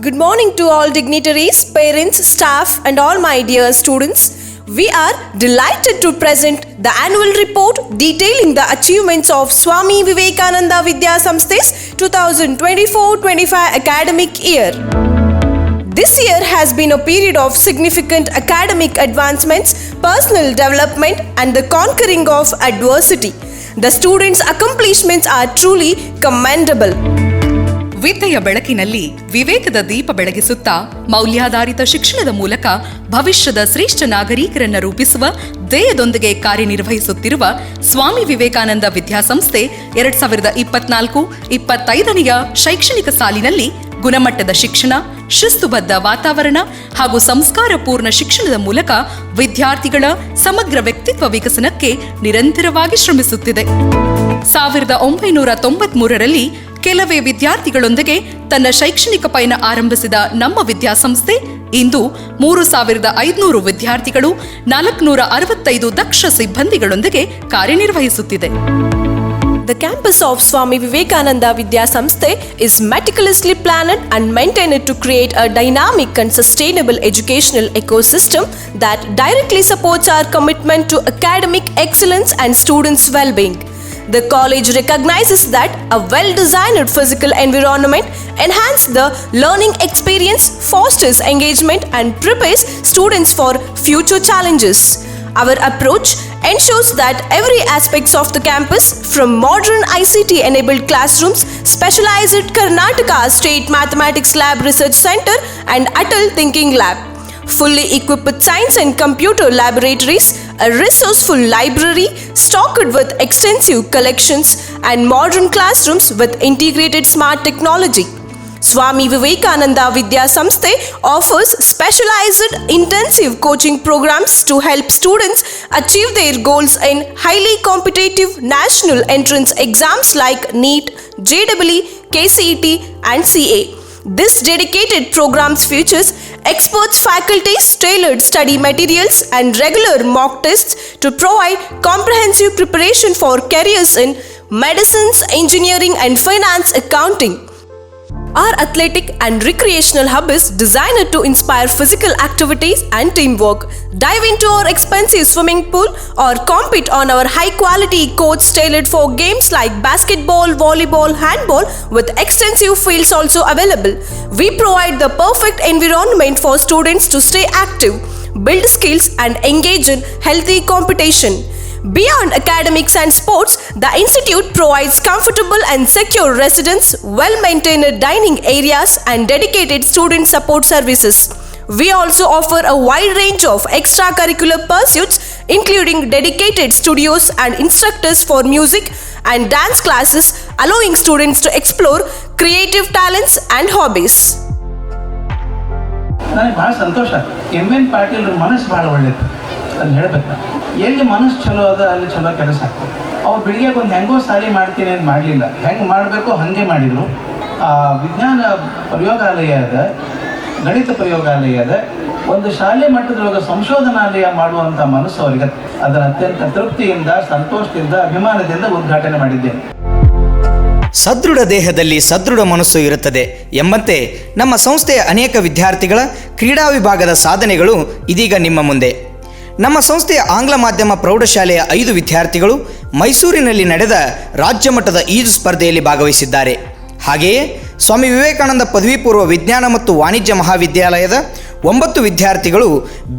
Good morning to all dignitaries, parents, staff and all my dear students. We are delighted to present the annual report detailing the achievements of Swami Vivekananda Vidya Samsthe's 2024-25 academic year. This year has been a period of significant academic advancements, personal development and the conquering of adversity. The students' accomplishments are truly commendable. ವಿದ್ಯೆಯ ಬೆಳಕಿನಲ್ಲಿ ವಿವೇಕದ ದೀಪ ಬೆಳಗಿಸುತ್ತಾ ಮೌಲ್ಯಾಧಾರಿತ ಶಿಕ್ಷಣದ ಮೂಲಕ ಭವಿಷ್ಯದ ಶ್ರೇಷ್ಠ ನಾಗರಿಕರನ್ನು ರೂಪಿಸುವ ಧ್ಯೇಯದೊಂದಿಗೆ ಕಾರ್ಯನಿರ್ವಹಿಸುತ್ತಿರುವ ಸ್ವಾಮಿ ವಿವೇಕಾನಂದ ವಿದ್ಯಾಸಂಸ್ಥೆ 2024-25ನೆಯ ಶೈಕ್ಷಣಿಕ ಸಾಲಿನಲ್ಲಿ ಗುಣಮಟ್ಟದ ಶಿಕ್ಷಣ, ಶಿಸ್ತುಬದ್ಧ ವಾತಾವರಣ ಹಾಗೂ ಸಂಸ್ಕಾರಪೂರ್ಣ ಶಿಕ್ಷಣದ ಮೂಲಕ ವಿದ್ಯಾರ್ಥಿಗಳ ಸಮಗ್ರ ವ್ಯಕ್ತಿತ್ವ ವಿಕಸನಕ್ಕೆ ನಿರಂತರವಾಗಿ ಶ್ರಮಿಸುತ್ತಿದೆ. 1993ರಲ್ಲಿ ಕೆಲವೇ ವಿದ್ಯಾರ್ಥಿಗಳೊಂದಿಗೆ ತನ್ನ ಶೈಕ್ಷಣಿಕ ಪಯಣ ಆರಂಭಿಸಿದ ನಮ್ಮ ವಿದ್ಯಾಸಂಸ್ಥೆ ಇಂದು 3500 ವಿದ್ಯಾರ್ಥಿಗಳು 465 ದಕ್ಷ ಸಿಬ್ಬಂದಿಗಳೊಂದಿಗೆ ಕಾರ್ಯನಿರ್ವಹಿಸುತ್ತಿದೆ. The campus of Swami Vivekananda Vidya Samsthe is meticulously planned and maintained to create a dynamic and sustainable educational ecosystem that directly supports our commitment to academic excellence and students' well-being. The college recognizes that a well-designed physical environment enhances the learning experience, fosters engagement and prepares students for future challenges. Our approach ensures that every aspect of the campus, from modern ICT-enabled classrooms, specialized Karnataka State Mathematics Lab Research Center and Atal Thinking Lab, fully equipped with science and computer laboratories, a resourceful library stocked with extensive collections, and modern classrooms with integrated smart technology. Swami Vivekananda Vidya Samsthe offers specialized intensive coaching programs to help students achieve their goals in highly competitive national entrance exams like NEET, JEE, KCET and CA. This dedicated programs features experts faculties, tailored study materials and regular mock tests to provide comprehensive preparation for careers in medicines, engineering and finance accounting. Our athletic and recreational hub is designed to inspire physical activities and teamwork. Dive into our expensive swimming pool or compete on our high-quality courts tailored for games like basketball, volleyball, handball with extensive fields also available. We provide the perfect environment for students to stay active, build skills and engage in healthy competition. Beyond academics and sports, the institute provides comfortable and secure residence, well-maintained dining areas and dedicated student support services. We also offer a wide range of extracurricular pursuits including dedicated studios and instructors for music and dance classes, allowing students to explore creative talents and hobbies. ನನಗೆ ಭಾಳ ಸಂತೋಷ. N Patil ಮನಸ್ಸು ಭಾಳ ಒಳ್ಳೇದು, ಅದನ್ನ ಹೇಳ್ಬೇಕು. ಎಲ್ಲಿ ಮನಸ್ಸು ಚಲೋ ಅದ ಅಲ್ಲಿ ಚಲೋ ಕೆಲಸ ಆಗ್ತದೆ. ಅವ್ರು ಬೆಳಿಗ್ಗೆ ಒಂದು ಹೆಂಗೋ ಸಾಲಿ ಮಾಡ್ತೀನಿ ಅಂತ ಮಾಡಲಿಲ್ಲ, ಹೆಂಗೆ ಮಾಡಬೇಕು ಹಾಗೆ ಮಾಡಿದರು. ವಿಜ್ಞಾನ ಪ್ರಯೋಗಾಲಯದ, ಗಣಿತ ಪ್ರಯೋಗಾಲಯದ ಒಂದು ಶಾಲೆ ಮಟ್ಟದೊಳಗೆ ಸಂಶೋಧನಾಲಯ ಮಾಡುವಂಥ ಮನಸ್ಸು ಅವರಿಗೆ, ಅದನ್ನು ಅತ್ಯಂತ ತೃಪ್ತಿಯಿಂದ, ಸಂತೋಷದಿಂದ, ಅಭಿಮಾನದಿಂದ ಉದ್ಘಾಟನೆ ಮಾಡಿದ್ದೇನೆ. ಸದೃಢ ದೇಹದಲ್ಲಿ ಸದೃಢ ಮನಸ್ಸು ಇರುತ್ತದೆ ಎಂಬಂತೆ ನಮ್ಮ ಸಂಸ್ಥೆಯ ಅನೇಕ ವಿದ್ಯಾರ್ಥಿಗಳ ಕ್ರೀಡಾ ವಿಭಾಗದ ಸಾಧನೆಗಳು ಇದೀಗ ನಿಮ್ಮ ಮುಂದೆ. ನಮ್ಮ ಸಂಸ್ಥೆಯ ಆಂಗ್ಲ ಮಾಧ್ಯಮ ಪ್ರೌಢಶಾಲೆಯ 5 ವಿದ್ಯಾರ್ಥಿಗಳು ಮೈಸೂರಿನಲ್ಲಿ ನಡೆದ ರಾಜ್ಯ ಮಟ್ಟದ ಈಜು ಸ್ಪರ್ಧೆಯಲ್ಲಿ ಭಾಗವಹಿಸಿದ್ದಾರೆ. ಹಾಗೆಯೇ ಸ್ವಾಮಿ ವಿವೇಕಾನಂದ ಪದವಿ ಪೂರ್ವ ವಿಜ್ಞಾನ ಮತ್ತು ವಾಣಿಜ್ಯ ಮಹಾವಿದ್ಯಾಲಯದ 9 ವಿದ್ಯಾರ್ಥಿಗಳು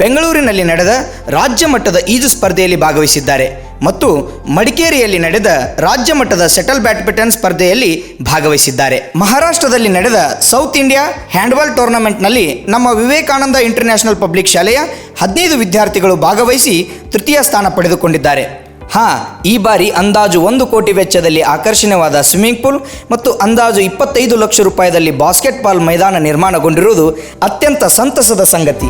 ಬೆಂಗಳೂರಿನಲ್ಲಿ ನಡೆದ ರಾಜ್ಯ ಮಟ್ಟದ ಈಜು ಸ್ಪರ್ಧೆಯಲ್ಲಿ ಭಾಗವಹಿಸಿದ್ದಾರೆ ಮತ್ತು ಮಡಿಕೇರಿಯಲ್ಲಿ ನಡೆದ ರಾಜ್ಯ ಮಟ್ಟದ ಸೆಟಲ್ ಬ್ಯಾಡ್ಮಿಂಟನ್ ಸ್ಪರ್ಧೆಯಲ್ಲಿ ಭಾಗವಹಿಸಿದ್ದಾರೆ. ಮಹಾರಾಷ್ಟ್ರದಲ್ಲಿ ನಡೆದ ಸೌತ್ ಇಂಡಿಯಾ ಹ್ಯಾಂಡ್ಬಾಲ್ ಟೂರ್ನಮೆಂಟ್ನಲ್ಲಿ ನಮ್ಮ ವಿವೇಕಾನಂದ ಇಂಟರ್ನ್ಯಾಷನಲ್ ಪಬ್ಲಿಕ್ ಶಾಲೆಯ 15 ವಿದ್ಯಾರ್ಥಿಗಳು ಭಾಗವಹಿಸಿ ತೃತೀಯ ಸ್ಥಾನ ಪಡೆದುಕೊಂಡಿದ್ದಾರೆ. ಈ ಬಾರಿ ಅಂದಾಜು 1 ಕೋಟಿ ವೆಚ್ಚದಲ್ಲಿ ಆಕರ್ಷಣೀಯವಾದ ಸ್ವಿಮ್ಮಿಂಗ್ ಪೂಲ್ ಮತ್ತು ಅಂದಾಜು 25 ಲಕ್ಷ ರೂಪಾಯಿದಲ್ಲಿ ಬಾಸ್ಕೆಟ್ಬಾಲ್ ಮೈದಾನ ನಿರ್ಮಾಣಗೊಂಡಿರುವುದು ಅತ್ಯಂತ ಸಂತಸದ ಸಂಗತಿ.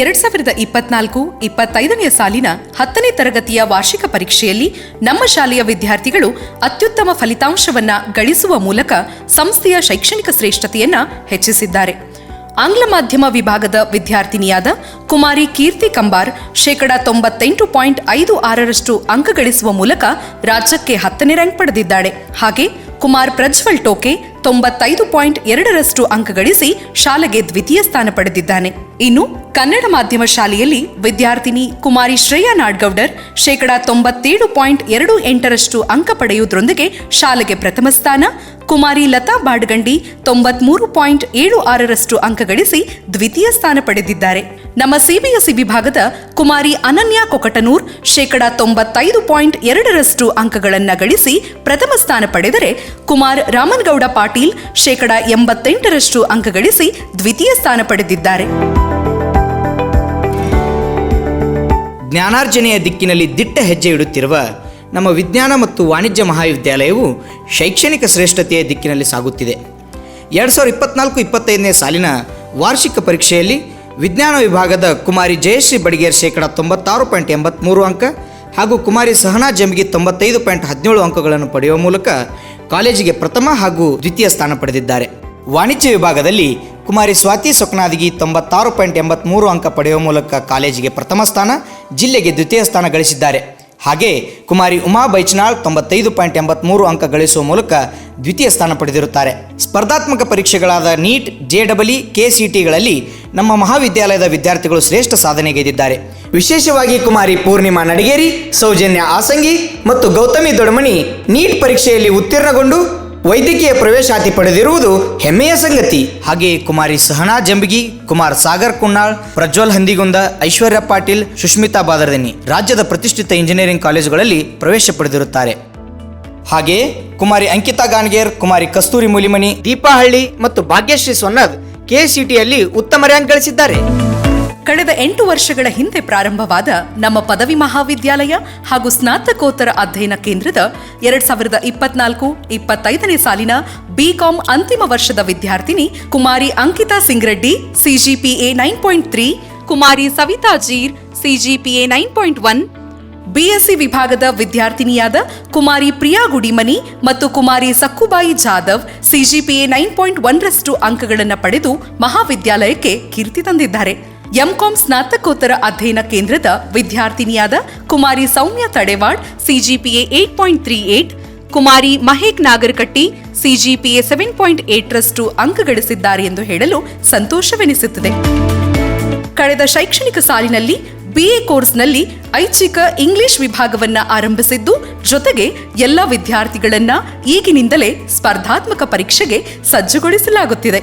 2024-25ನೇ ಸಾಲಿನ 10ನೇ ತರಗತಿಯ ವಾರ್ಷಿಕ ಪರೀಕ್ಷೆಯಲ್ಲಿ ನಮ್ಮ ಶಾಲೆಯ ವಿದ್ಯಾರ್ಥಿಗಳು ಅತ್ಯುತ್ತಮ ಫಲಿತಾಂಶವನ್ನು ಗಳಿಸುವ ಮೂಲಕ ಸಂಸ್ಥೆಯ ಶೈಕ್ಷಣಿಕ ಶ್ರೇಷ್ಠತೆಯನ್ನು ಹೆಚ್ಚಿಸಿದ್ದಾರೆ. ಆಂಗ್ಲ ಮಾಧ್ಯಮ ವಿಭಾಗದ ವಿದ್ಯಾರ್ಥಿನಿಯಾದ ಕುಮಾರಿ ಕೀರ್ತಿ ಕಂಬಾರ್ 98.56% ಅಂಕ ಗಳಿಸುವ ಮೂಲಕ ರಾಜ್ಯಕ್ಕೆ 10ನೇ ರ್ಯಾಂಕ್ ಪಡೆದಿದ್ದಾಳೆ. ಹಾಗೆ ಕುಮಾರ್ ಪ್ರಜ್ವಲ್ ಟೋಕೆ 95.2% ಅಂಕ ಗಳಿಸಿ ಶಾಲೆಗೆ ದ್ವಿತೀಯ ಸ್ಥಾನ ಪಡೆದಿದ್ದಾನೆ. ಇನ್ನು ಕನ್ನಡ ಮಾಧ್ಯಮ ಶಾಲೆಯಲ್ಲಿ ವಿದ್ಯಾರ್ಥಿನಿ ಕುಮಾರಿ ಶ್ರೇಯಾ ನಾಡ್ಗೌಡರ್ 97.28% ಅಂಕ ಪಡೆಯುವುದರೊಂದಿಗೆ ಶಾಲೆಗೆ ಪ್ರಥಮ ಸ್ಥಾನ, ಕುಮಾರಿ ಲತಾ ಬಾಡ್ಗಂಡಿ 93.76% ಅಂಕ ಗಳಿಸಿ ದ್ವಿತೀಯ ಸ್ಥಾನ ಪಡೆದಿದ್ದಾರೆ. ನಮ್ಮ ಸಿಬಿಎಸ್ಇ ವಿಭಾಗದ ಕುಮಾರಿ ಅನನ್ಯ ಕೊಕಟನೂರ್ 95.2% ಅಂಕಗಳನ್ನು ಗಳಿಸಿ ಪ್ರಥಮ ಸ್ಥಾನ ಪಡೆದರೆ, ಕುಮಾರ್ ರಾಮನ್ಗೌಡ ಪಾಟೀಲ್ 88% ಅಂಕ ಗಳಿಸಿ ದ್ವಿತೀಯ ಸ್ಥಾನ ಪಡೆದಿದ್ದಾರೆ. ಜ್ಞಾನಾರ್ಜನೆಯ ದಿಕ್ಕಿನಲ್ಲಿ ದಿಟ್ಟ ಹೆಜ್ಜೆ ಇಡುತ್ತಿರುವ ನಮ್ಮ ವಿಜ್ಞಾನ ಮತ್ತು ವಾಣಿಜ್ಯ ಮಹಾವಿದ್ಯಾಲಯವು ಶೈಕ್ಷಣಿಕ ಶ್ರೇಷ್ಠತೆಯ ದಿಕ್ಕಿನಲ್ಲಿ ಸಾಗುತ್ತಿದೆ. 2024-25ನೇ ಸಾಲಿನ ವಾರ್ಷಿಕ ಪರೀಕ್ಷೆಯಲ್ಲಿ ವಿಜ್ಞಾನ ವಿಭಾಗದ ಕುಮಾರಿ ಜಯಶ್ರೀ ಬಡಿಗೇರ್ 96.83 ಅಂಕ ಹಾಗೂ ಕುಮಾರಿ ಸಹನಾ ಜಂಬಗಿ 95.17 ಅಂಕಗಳನ್ನು ಪಡೆಯುವ ಮೂಲಕ ಕಾಲೇಜಿಗೆ ಪ್ರಥಮ ಹಾಗೂ ದ್ವಿತೀಯ ಸ್ಥಾನ ಪಡೆದಿದ್ದಾರೆ. ವಾಣಿಜ್ಯ ವಿಭಾಗದಲ್ಲಿ ಕುಮಾರಿ ಸ್ವಾತಿ ಸೊಕ್ನಾದಿಗಿ 96.83 ಅಂಕ ಪಡೆಯುವ ಮೂಲಕ ಕಾಲೇಜಿಗೆ ಪ್ರಥಮ ಸ್ಥಾನ, ಜಿಲ್ಲೆಗೆ ದ್ವಿತೀಯ ಸ್ಥಾನ ಗಳಿಸಿದ್ದಾರೆ. ಹಾಗೆ ಕುಮಾರಿ ಉಮಾ ಬೈಚನಾಳ್ 95.83 ಅಂಕ ಗಳಿಸುವ ಮೂಲಕ ದ್ವಿತೀಯ ಸ್ಥಾನ ಪಡೆದಿರುತ್ತಾರೆ. ಸ್ಪರ್ಧಾತ್ಮಕ ಪರೀಕ್ಷೆಗಳಾದ ನೀಟ್, JEE, KCETಗಳಲ್ಲಿ ನಮ್ಮ ಮಹಾವಿದ್ಯಾಲಯದ ವಿದ್ಯಾರ್ಥಿಗಳು ಶ್ರೇಷ್ಠ ಸಾಧನೆಗೈದಿದ್ದಾರೆ. ವಿಶೇಷವಾಗಿ ಕುಮಾರಿ ಪೂರ್ಣಿಮಾ ನಡಿಗೇರಿ, ಸೌಜನ್ಯ ಆಸಂಗಿ ಮತ್ತು ಗೌತಮಿ ದೊಡಮನಿ ನೀಟ್ ಪರೀಕ್ಷೆಯಲ್ಲಿ ಉತ್ತೀರ್ಣಗೊಂಡು ವೈದ್ಯಕೀಯ ಪ್ರವೇಶಾತಿ ಪಡೆದಿರುವುದು ಹೆಮ್ಮೆಯ ಸಂಗತಿ. ಹಾಗೆಯೇ ಕುಮಾರಿ ಸಹನಾ ಜಂಬಗಿ, ಕುಮಾರ್ ಸಾಗರ್ ಕುನ್ನಾಳ್, ಪ್ರಜ್ವಲ್ ಹಂದಿಗುಂದ, ಐಶ್ವರ್ಯ ಪಾಟೀಲ್, ಸುಷ್ಮಿತಾ ಬಾದರ್ದನಿ ರಾಜ್ಯದ ಪ್ರತಿಷ್ಠಿತ ಇಂಜಿನಿಯರಿಂಗ್ ಕಾಲೇಜುಗಳಲ್ಲಿ ಪ್ರವೇಶ ಪಡೆದಿರುತ್ತಾರೆ. ಹಾಗೆಯೇ ಕುಮಾರಿ ಅಂಕಿತಾ ಗಾನ್ಗೇರ್, ಕುಮಾರಿ ಕಸ್ತೂರಿ ಮುಲಿಮನಿ, ದೀಪಾ ಹಳ್ಳಿ ಮತ್ತು ಭಾಗ್ಯಶ್ರೀ ಸೊನ್ನದ್ KCETಯಲ್ಲಿ ಉತ್ತಮ ರ್ಯಾಂಕ್ ಗಳಿಸಿದ್ದಾರೆ. ಕಳೆದ 8 ವರ್ಷಗಳ ಹಿಂದೆ ಪ್ರಾರಂಭವಾದ ನಮ್ಮ ಪದವಿ ಮಹಾವಿದ್ಯಾಲಯ ಹಾಗೂ ಸ್ನಾತಕೋತ್ತರ ಅಧ್ಯಯನ ಕೇಂದ್ರದ 2024-25ನೇ ಸಾಲಿನ ಬಿಕಾಂ ಅಂತಿಮ ವರ್ಷದ ವಿದ್ಯಾರ್ಥಿನಿ ಕುಮಾರಿ ಅಂಕಿತಾ ಸಿಂಗ್ರೆಡ್ಡಿ CGPA 9.3, ಕುಮಾರಿ ಸವಿತಾ ಜೀರ್ CGPA 9.1, BSc ವಿಭಾಗದ ವಿದ್ಯಾರ್ಥಿನಿಯಾದ ಕುಮಾರಿ ಪ್ರಿಯಾ ಗುಡಿಮನಿ ಮತ್ತು ಕುಮಾರಿ ಸಕ್ಕುಬಾಯಿ ಜಾಧವ್ CGPA 9.1ರಷ್ಟು ಅಂಕಗಳನ್ನು ಪಡೆದು ಮಹಾವಿದ್ಯಾಲಯಕ್ಕೆ ಕೀರ್ತಿ ತಂದಿದ್ದಾರೆ. ಎಂಕಾಂ ಸ್ನಾತಕೋತ್ತರ ಅಧ್ಯಯನ ಕೇಂದ್ರದ ವಿದ್ಯಾರ್ಥಿನಿಯಾದ ಕುಮಾರಿ ಸೌಮ್ಯ ತಡೆವಾಡ್ CGPA 8.38, ಕುಮಾರಿ ಮಹೇಕ್ ನಾಗರಕಟ್ಟಿ CGPA 7.8ರಷ್ಟು ಅಂಕ ಗಳಿಸಿದ್ದಾರೆ ಎಂದು ಹೇಳಲು ಸಂತೋಷವೆನಿಸುತ್ತದೆ. ಕಳೆದ ಶೈಕ್ಷಣಿಕ ಸಾಲಿನಲ್ಲಿ BA ಕೋರ್ಸ್ನಲ್ಲಿ ಐಚ್ಛಿಕ ಇಂಗ್ಲಿಷ್ ವಿಭಾಗವನ್ನ ಆರಂಭಿಸಿದ್ದು, ಜೊತೆಗೆ ಎಲ್ಲ ವಿದ್ಯಾರ್ಥಿಗಳನ್ನ ಈಗಿನಿಂದಲೇ ಸ್ಪರ್ಧಾತ್ಮಕ ಪರೀಕ್ಷೆಗೆ ಸಜ್ಜುಗೊಳಿಸಲಾಗುತ್ತಿದೆ.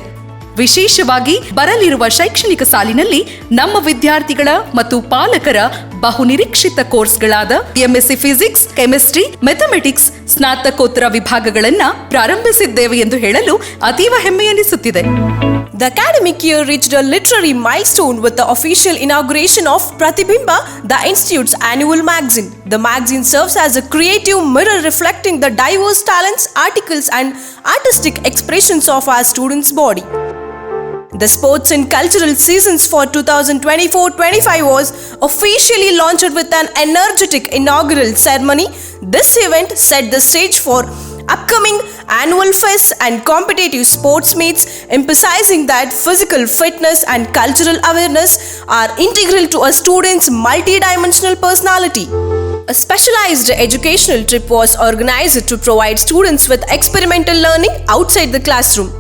ವಿಶೇಷವಾಗಿ ಬರಲಿರುವ ಶೈಕ್ಷಣಿಕ ಸಾಲಿನಲ್ಲಿ ನಮ್ಮ ವಿದ್ಯಾರ್ಥಿಗಳ ಮತ್ತು ಪಾಲಕರ ಬಹುನಿರೀಕ್ಷಿತ ಕೋರ್ಸ್ಗಳಾದ MSc ಫಿಸಿಕ್ಸ್, ಕೆಮಿಸ್ಟ್ರಿ, ಮ್ಯಾಥಮೆಟಿಕ್ಸ್ ಸ್ನಾತಕೋತ್ತರ ವಿಭಾಗಗಳನ್ನ ಪ್ರಾರಂಭಿಸಿದ್ದೇವೆ ಎಂದು ಹೇಳಲು ಅತೀವ ಹೆಮ್ಮೆ ಎನಿಸುತ್ತಿದೆ. The academic year reached a literary milestone with the official inauguration of Pratibimba, the Institute's annual magazine. The magazine serves as a creative mirror reflecting the diverse talents, articles, and artistic expressions of our students' body. The sports and cultural seasons for 2024-25 was officially launched with an energetic inaugural ceremony. This event set the stage for upcoming annual fests and competitive sports meets, emphasizing that physical fitness and cultural awareness are integral to a student's multi-dimensional personality. A specialized educational trip was organized to provide students with experimental learning outside the classroom.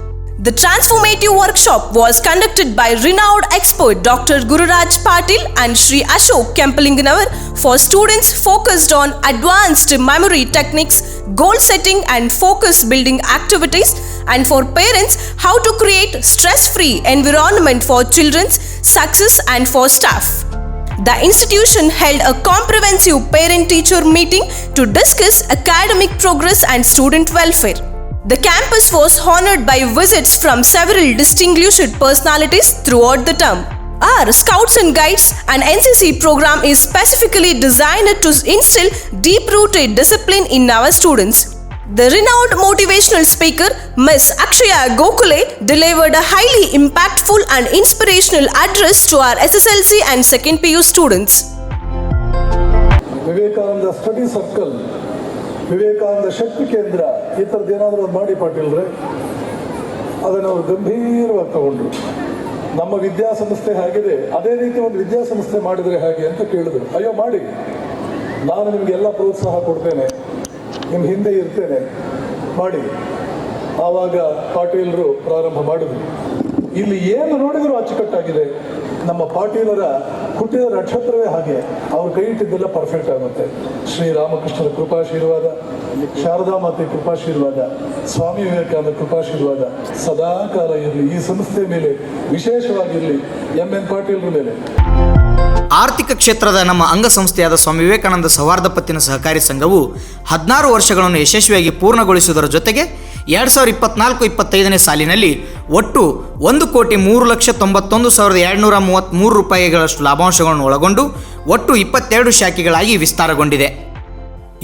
The transformative workshop was conducted by renowned expert Dr. Gururaj Patil and Sri Ashok Kempalinganavar for students focused on advanced memory techniques, goal setting and focus building activities, and for parents how to create stress-free environment for children's success and for staff. The institution held a comprehensive parent-teacher meeting to discuss academic progress and student welfare. The campus was honored by visits from several distinguished personalities throughout the term. Our Scouts and Guides and NCC program is specifically designed to instill deep-rooted discipline in our students. The renowned motivational speaker, Ms. Akshaya Gokule, delivered a highly impactful and inspirational address to our SSLC and 2nd PU students. Vivekananda study circle, Vivekananda ಶಕ್ತಿ ಕೇಂದ್ರ, ಈ ಥರದ್ದು ಏನಾದರೂ ಒಂದು ಮಾಡಿ ಪಾಟೀಲ್ರೆ, ಅದನ್ನು ಅವರು ಗಂಭೀರವಾಗಿ ತಗೊಂಡ್ರು. ನಮ್ಮ ವಿದ್ಯಾಸಂಸ್ಥೆ ಹೇಗಿದೆ ಅದೇ ರೀತಿ ಒಂದು ವಿದ್ಯಾಸಂಸ್ಥೆ ಮಾಡಿದರೆ ಹೇಗೆ ಅಂತ ಕೇಳಿದ್ರು. ಅಯ್ಯೋ ಮಾಡಿ, ನಾನು ನಿಮಗೆಲ್ಲ ಪ್ರೋತ್ಸಾಹ ಕೊಡ್ತೇನೆ, ನಿಮ್ಮ ಹಿಂದೆ ಇರ್ತೇನೆ, ಮಾಡಿ. ಆವಾಗ ಪಾಟೀಲರು ಪ್ರಾರಂಭ ಮಾಡಿದ್ರು. ಇಲ್ಲಿ ಏನು ನೋಡಿದ್ರು ಅಚ್ಚುಕಟ್ಟಾಗಿದೆ. ನಮ್ಮ ಪಾಟೀಲರ ಹುಟ್ಟಿದ ನಕ್ಷತ್ರವೇ ಹಾಗೆ, ಅವ್ರು ಕೈ ಇಟ್ಟಿದ್ದೆಲ್ಲ ಪರ್ಫೆಕ್ಟ್ ಆಗುತ್ತೆ. ಶ್ರೀರಾಮಕೃಷ್ಣರ ಕೃಪಾಶೀರ್ವಾದ, ಶಾರದಾ ಮಾತೆ ಕೃಪಾಶೀರ್ವಾದ, ಸ್ವಾಮಿ ವಿವೇಕಾನಂದ ಕೃಪಾಶೀರ್ವಾದ ಸದಾ ಕಾಲ ಇರಲಿ ಈ ಸಂಸ್ಥೆ ಮೇಲೆ, ವಿಶೇಷವಾಗಿರಲಿ MN ಪಾಟೀಲರ ಮೇಲೆ. ಆರ್ಥಿಕ ಕ್ಷೇತ್ರದ ನಮ್ಮ ಅಂಗಸಂಸ್ಥೆಯಾದ ಸ್ವಾಮಿ ವಿವೇಕಾನಂದ ಸೌಹಾರ್ದ ಪತ್ತಿನ ಸಹಕಾರಿ ಸಂಘವು 16 ವರ್ಷಗಳನ್ನು ಯಶಸ್ವಿಯಾಗಿ ಪೂರ್ಣಗೊಳಿಸುವುದರ ಜೊತೆಗೆ 2024-25ನೇ ಸಾಲಿನಲ್ಲಿ ಒಟ್ಟು 1,03,91,233 ರೂಪಾಯಿಗಳಷ್ಟು ಲಾಭಾಂಶಗಳನ್ನು ಒಳಗೊಂಡು ಒಟ್ಟು 22 ಶಾಖೆಗಳಾಗಿ ವಿಸ್ತಾರಗೊಂಡಿದೆ.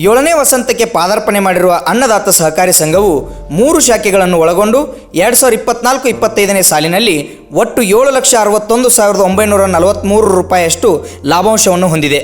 7ನೇ ವಸಂತಕ್ಕೆ ಪಾದಾರ್ಪಣೆ ಮಾಡಿರುವ ಅನ್ನದಾತ ಸಹಕಾರಿ ಸಂಘವು 3 ಶಾಖೆಗಳನ್ನು ಒಳಗೊಂಡು 2024-25ನೇ ಸಾಲಿನಲ್ಲಿ ಒಟ್ಟು 7,61,943 ರೂಪಾಯಿಯಷ್ಟು ಲಾಭಾಂಶವನ್ನು ಹೊಂದಿದೆ.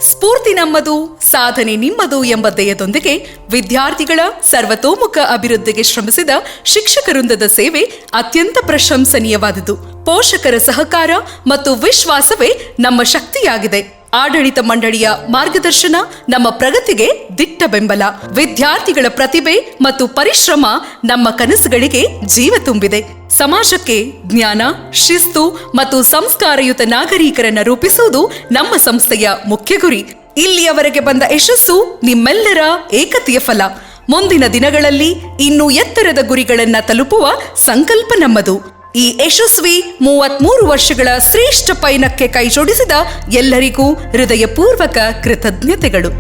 ಸ್ಫೂರ್ತಿ ನಮ್ಮದು, ಸಾಧನೆ ನಿಮ್ಮದು ಎಂಬ ಧ್ಯೇಯದೊಂದಿಗೆ ವಿದ್ಯಾರ್ಥಿಗಳ ಸರ್ವತೋಮುಖ ಅಭಿವೃದ್ಧಿಗೆ ಶ್ರಮಿಸಿದ ಶಿಕ್ಷಕ ವೃಂದದ ಸೇವೆ ಅತ್ಯಂತ ಪ್ರಶಂಸನೀಯವಾದುದು. ಪೋಷಕರ ಸಹಕಾರ ಮತ್ತು ವಿಶ್ವಾಸವೇ ನಮ್ಮ ಶಕ್ತಿಯಾಗಿದೆ. ಆಡಳಿತ ಮಂಡಳಿಯ ಮಾರ್ಗದರ್ಶನ ನಮ್ಮ ಪ್ರಗತಿಗೆ ದಿಟ್ಟ ಬೆಂಬಲ. ವಿದ್ಯಾರ್ಥಿಗಳ ಪ್ರತಿಭೆ ಮತ್ತು ಪರಿಶ್ರಮ ನಮ್ಮ ಕನಸುಗಳಿಗೆ ಜೀವ ತುಂಬಿದೆ. ಸಮಾಜಕ್ಕೆ ಜ್ಞಾನ, ಶಿಸ್ತು ಮತ್ತು ಸಂಸ್ಕಾರಯುತ ನಾಗರಿಕರನ್ನು ರೂಪಿಸುವುದು ನಮ್ಮ ಸಂಸ್ಥೆಯ ಮುಖ್ಯ ಗುರಿ. ಇಲ್ಲಿಯವರೆಗೆ ಬಂದ ಯಶಸ್ಸು ನಿಮ್ಮೆಲ್ಲರ ಏಕತೆಯ ಫಲ. ಮುಂದಿನ ದಿನಗಳಲ್ಲಿ ಇನ್ನೂ ಎತ್ತರದ ಗುರಿಗಳನ್ನು ತಲುಪುವ ಸಂಕಲ್ಪ ನಮ್ಮದು. ಈ ಯಶಸ್ವಿ 33 ವರ್ಷಗಳ ಶ್ರೇಷ್ಠ ಪಯಣಕ್ಕೆ ಕೈ ಜೋಡಿಸಿದ ಎಲ್ಲರಿಗೂ ಹೃದಯಪೂರ್ವಕ ಕೃತಜ್ಞತೆಗಳು.